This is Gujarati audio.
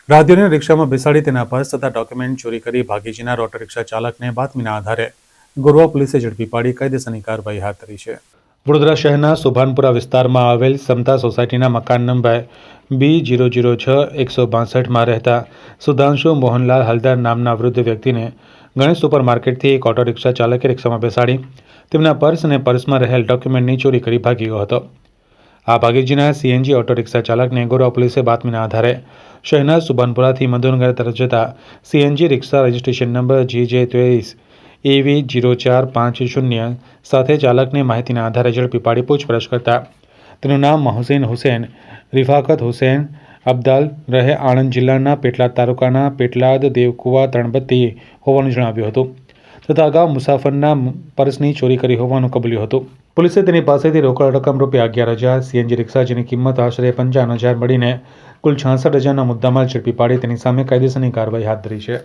રાહદીઓને રિક્ષામાં બેસાડી તેના પર્સ તથા ડોક્યુમેન્ટ ચોરી કરી ભાગી જનાર ઓટો રિક્ષા ચાલકને બાતમીના આધારે ગોરવા પોલીસે ઝડપી પાડી કાયદેસરની કાર્યવાહી હાથ ધરી છે। વડોદરા શહેરના સુભાનપુરા વિસ્તારમાં આવેલ સમતા સોસાયટીના મકાન નંબર B006-162માં રહેતા સુધાંશુ મોહનલાલ હલદર નામના વૃદ્ધ વ્યક્તિને ગણેશ સુપર માર્કેટથી એક ઓટો રિક્ષા ચાલકે રિક્ષામાં બેસાડી તેમના પર્સ અને પર્સમાં રહેલ ડોક્યુમેન્ટની ચોરી કરી ભાગી ગયો હતો। આ ભાગી જનાર CNG ઓટો રિક્ષા ચાલકને ગોરવા પોલીસે બાતમીના આધારે શહેરના સુભાનપુરાથી મધુનગર તરફ જતા CNG રિક્ષા રજિસ્ટ્રેશન નંબર GJ23AV0450 સાથે ચાલકને માહિતીના આધારે ઝડપી પાડી પૂછપરછ કરતા તેનું નામ મોહસિન હુસૈન રિફાકત હુસૈન અબ્દાલ રહે આણંદ જિલ્લાના પેટલાદ તાલુકાના પેટલાદ દેવકુવા તણબત્તી હોવાનું જણાવ્યું હતું તથા અગાઉ મુસાફરના પર્સની ચોરી કરી હોવાનું કબૂલ્યું હતું। પોલીસે તેની પાસેથી રોકડ રકમ ₹11,000 CNG રિક્ષા જેની કિંમત આશરે 55,000 મળીને કુલ 66,000ના મુદ્દામાલ ઝડપી પાડી તેની સામે કાયદેસરની કાર્યવાહી હાથ ધરી છે।